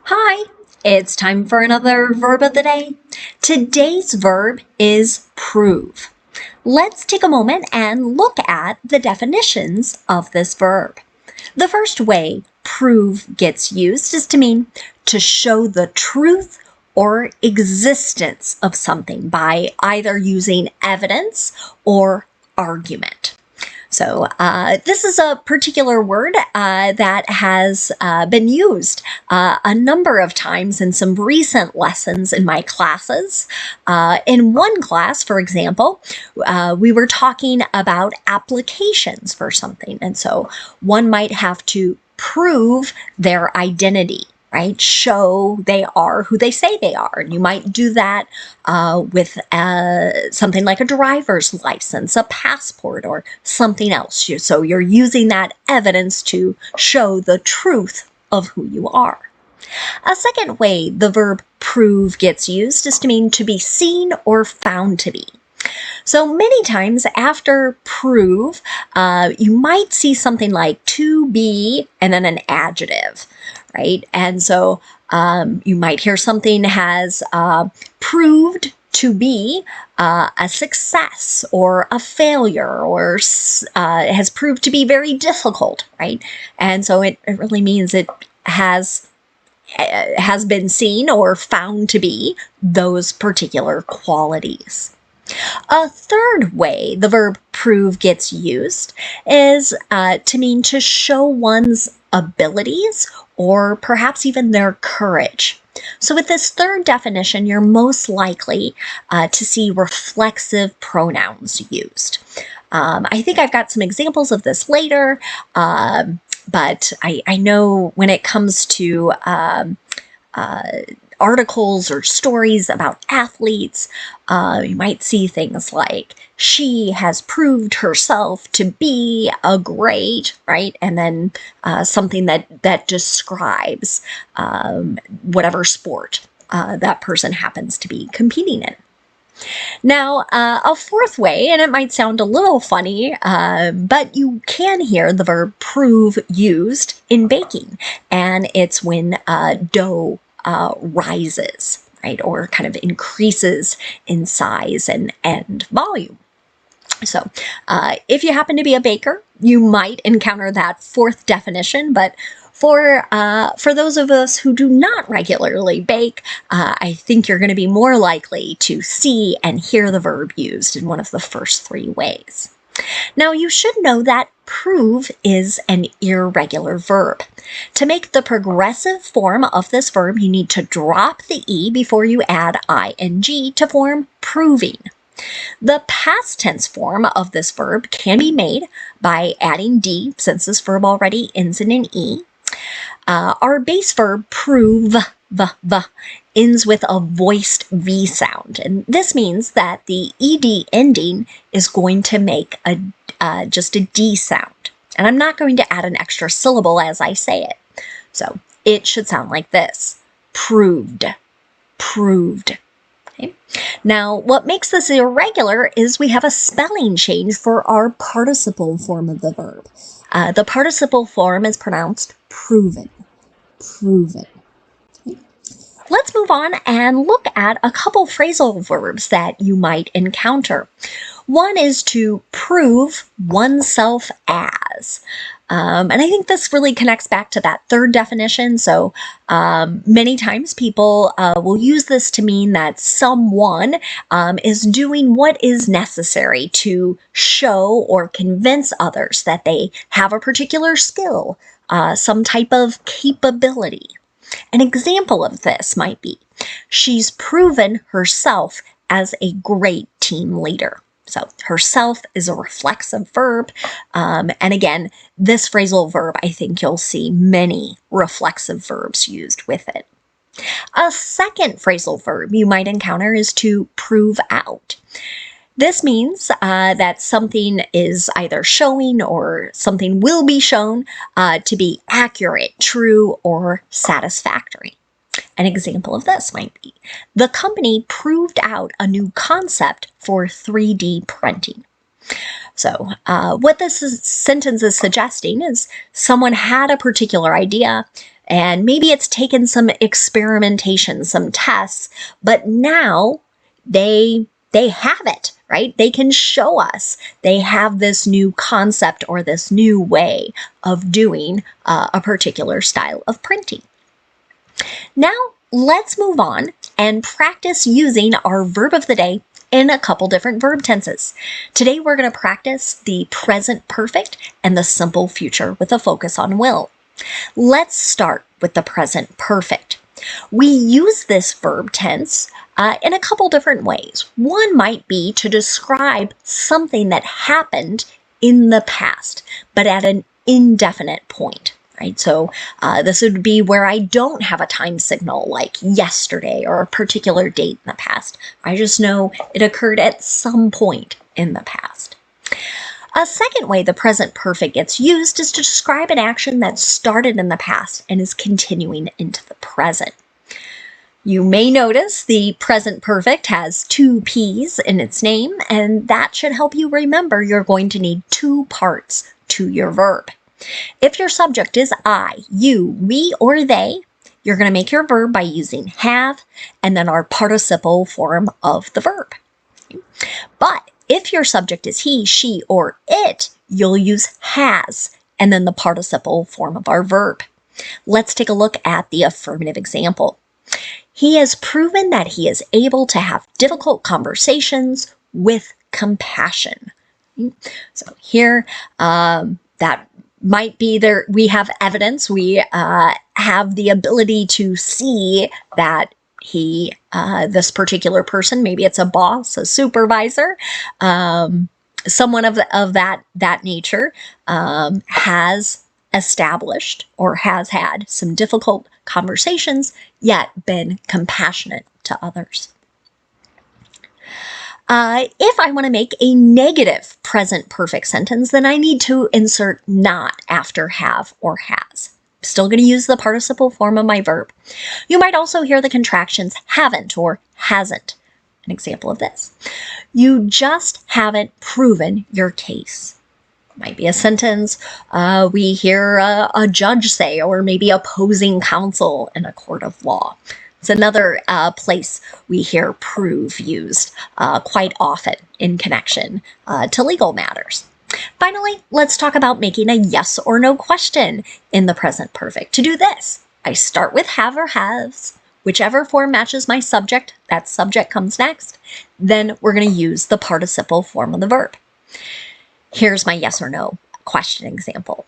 Hi, it's time for another verb of the day. Today's verb is prove. Let's take a moment and look at the definitions of this verb. The first way prove gets used is to mean to show the truth or existence of something by either using evidence or argument. So this is a particular word that has been used a number of times in some recent lessons in my classes. In one class, for example, we were talking about applications for something. And so one might have to prove their identity, right? Show they are who they say they are. And you might do that with something like a driver's license, a passport, or something else. So you're using that evidence to show the truth of who you are. A second way the verb prove gets used is to mean to be seen or found to be. So many times after prove, you might see something like to be and then an adjective, right? And so you might hear something has proved to be a success or a failure, or has proved to be very difficult, right? And so it really means it has been seen or found to be those particular qualities. A third way the verb prove gets used is to mean to show one's abilities or perhaps even their courage. So with this third definition, you're most likely to see reflexive pronouns used. I think I've got some examples of this later, but I know when it comes to articles or stories about athletes, you might see things like, she has proved herself to be a great, right? And then something that describes whatever sport that person happens to be competing in. Now, a fourth way, and it might sound a little funny, but you can hear the verb prove used in baking, and it's when dough rises, right, or kind of increases in size and volume. So if you happen to be a baker, you might encounter that fourth definition, but for those of us who do not regularly bake, I think you're going to be more likely to see and hear the verb used in one of the first three ways. Now, you should know that prove is an irregular verb. To make the progressive form of this verb, you need to drop the E before you add ing to form proving. The past tense form of this verb can be made by adding D, since this verb already ends in an E. Our base verb prove ends with a voiced V sound, and this means that the ed ending is going to make just a D sound. And I'm not going to add an extra syllable as I say it. So it should sound like this: proved, proved. Okay. Now, what makes this irregular is we have a spelling change for our participle form of the verb. The participle form is pronounced proven, proven. Okay. Let's move on and look at a couple phrasal verbs that you might encounter. One is to prove oneself as. And I think this really connects back to that third definition. So many times people will use this to mean that someone is doing what is necessary to show or convince others that they have a particular skill, some type of capability. An example of this might be, she's proven herself as a great team leader. So herself is a reflexive verb. And again, this phrasal verb, I think you'll see many reflexive verbs used with it. A second phrasal verb you might encounter is to prove out. This means that something is either showing or something will be shown to be accurate, true, or satisfactory. An example of this might be, the company proved out a new concept for 3D printing. So what this sentence is suggesting is someone had a particular idea, And maybe it's taken some experimentation, some tests, but now they have it, right? They can show us they have this new concept or this new way of doing a particular style of printing. Now, let's move on and practice using our verb of the day in a couple different verb tenses. Today, we're going to practice the present perfect and the simple future with a focus on will. Let's start with the present perfect. We use this verb tense in a couple different ways. One might be to describe something that happened in the past, but at an indefinite point. Right? So this would be where I don't have a time signal like yesterday or a particular date in the past. I just know it occurred at some point in the past. A second way the present perfect gets used is to describe an action that started in the past and is continuing into the present. You may notice the present perfect has two P's in its name, and that should help you remember you're going to need two parts to your verb. If your subject is I, you, we, or they, you're going to make your verb by using have and then our participle form of the verb. But if your subject is he, she, or it, you'll use has and then the participle form of our verb. Let's take a look at the affirmative example. He has proven that he is able to have difficult conversations with compassion. So here, that might be there. We have evidence. We have the ability to see that this particular person, maybe it's a boss, a supervisor, someone of that nature, has established or has had some difficult conversations, yet been compassionate to others. If I want to make a negative present perfect sentence, then I need to insert not after have or has. Still going to use the participle form of my verb. You might also hear the contractions haven't or hasn't. An example of this. You just haven't proven your case. Might be a sentence we hear a judge say, or maybe opposing counsel in a court of law. It's another place we hear prove used quite often in connection to legal matters. Finally, let's talk about making a yes or no question in the present perfect. To do this, I start with have or has. Whichever form matches my subject, that subject comes next. Then we're going to use the participle form of the verb. Here's my yes or no question example.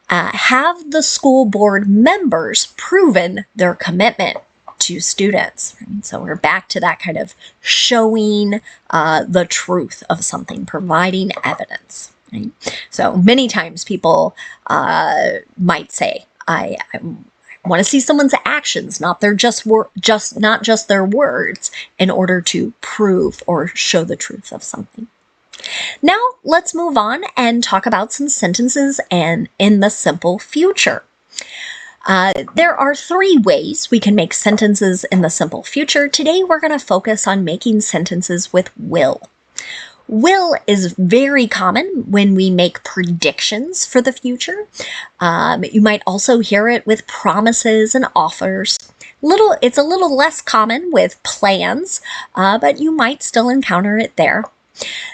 Have the school board members proven their commitment to students? So we're back to that kind of showing the truth of something, providing evidence. Right? So many times people might say, I want to see someone's actions, not their not just their words, in order to prove or show the truth of something. Now let's move on and talk about some sentences and in the simple future. There are three ways we can make sentences in the simple future. Today we're going to focus on making sentences with will. Will is very common when we make predictions for the future. You might also hear it with promises and offers. It's a little less common with plans, but you might still encounter it there.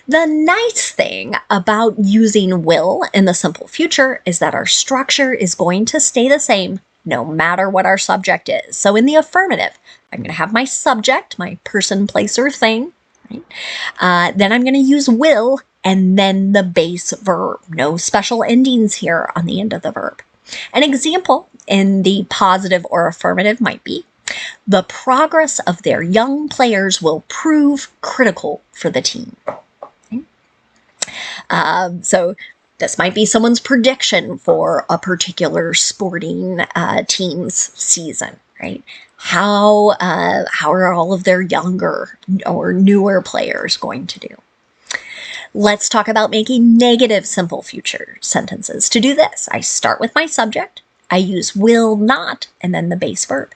The nice thing about using will in the simple future is that our structure is going to stay the same no matter what our subject is. So in the affirmative, I'm going to have my subject, my person, place, or thing. Right? Then I'm going to use will and then the base verb. No special endings here on the end of the verb. An example in the positive or affirmative might be, the progress of their young players will prove critical for the team. Okay? So this might be someone's prediction for a particular sporting team's season, right? How are all of their younger or newer players going to do? Let's talk about making negative simple future sentences. To do this, I start with my subject, I use will not, and then the base verb.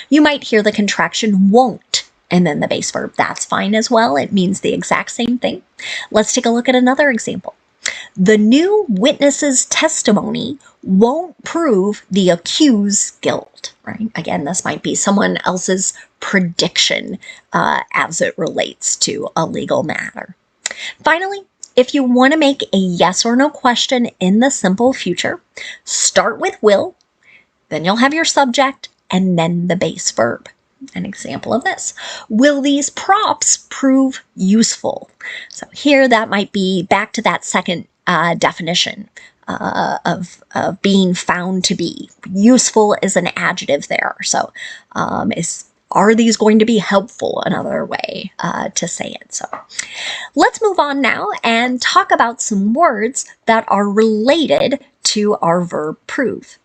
You might hear the contraction won't, and then the base verb. That's fine as well. It means the exact same thing. Let's take a look at another example. The new witness's testimony won't prove the accused's guilt, right? Again, this might be someone else's prediction as it relates to a legal matter. Finally, if you want to make a yes or no question in the simple future, start with will, then you'll have your subject, and then the base verb. An example of this: will these props prove useful? So here that might be back to that second definition of being found to be. Useful is an adjective there. So are these going to be helpful? Another way to say it. So let's move on now and talk about some words that are related to our verb prove.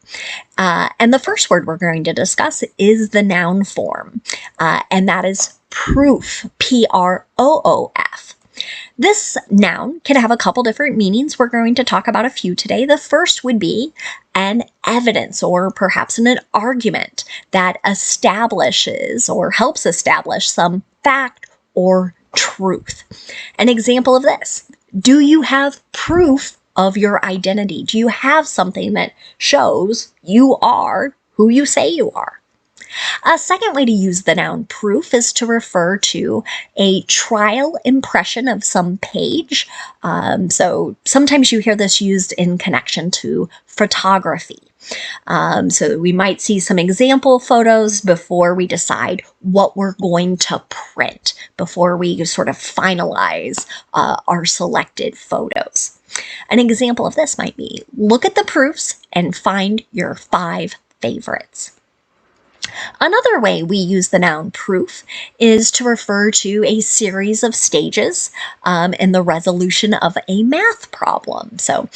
And the first word we're going to discuss is the noun form, and that is proof, P-R-O-O-F. This noun can have a couple different meanings. We're going to talk about a few today. The first would be an evidence or perhaps an argument that establishes or helps establish some fact or truth. An example of this: do you have proof of your identity? Do you have something that shows you are who you say you are? A second way to use the noun proof is to refer to a trial impression of some page. So sometimes you hear this used in connection to photography. So we might see some example photos before we decide what we're going to print, before we sort of finalize our selected photos. An example of this might be, look at the proofs and find your 5 favorites. Another way we use the noun proof is to refer to a series of stages in the resolution of a math problem. So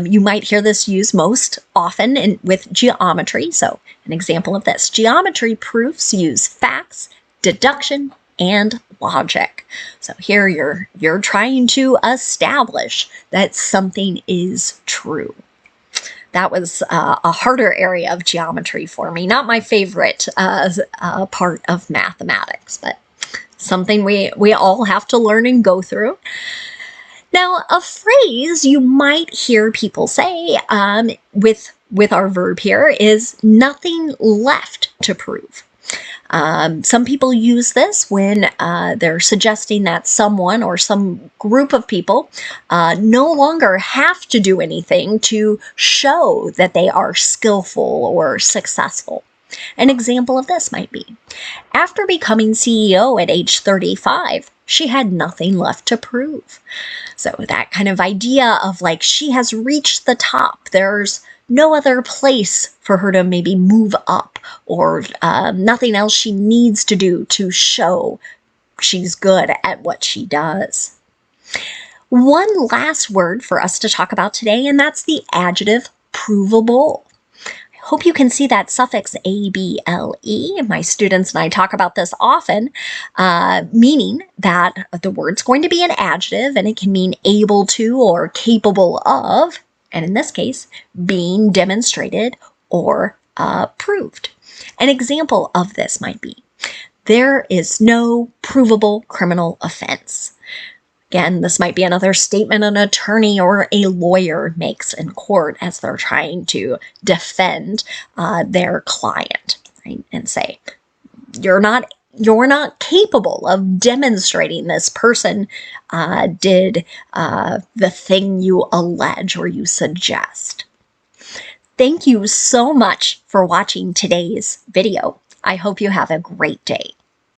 you might hear this used most often with geometry. So an example of this: geometry proofs use facts, deduction, and logic. So here you're trying to establish that something is true. That was a harder area of geometry for me. Not my favorite part of mathematics, but something we all have to learn and go through. Now, a phrase you might hear people say with our verb here is nothing left to prove. Some people use this when they're suggesting that someone or some group of people no longer have to do anything to show that they are skillful or successful. An example of this might be, after becoming CEO at age 35, she had nothing left to prove. So that kind of idea of like she has reached the top. There's no other place for her to maybe move up, or nothing else she needs to do to show she's good at what she does. One last word for us to talk about today, and that's the adjective provable. I hope you can see that suffix A-B-L-E. My students and I talk about this often, meaning that the word's going to be an adjective, and it can mean able to or capable of, and in this case, being demonstrated or proved. An example of this might be, there is no provable criminal offense. Again, this might be another statement an attorney or a lawyer makes in court as they're trying to defend their client, right? And say, you're not capable of demonstrating this person did the thing you allege or you suggest. Thank you so much for watching today's video. I hope you have a great day.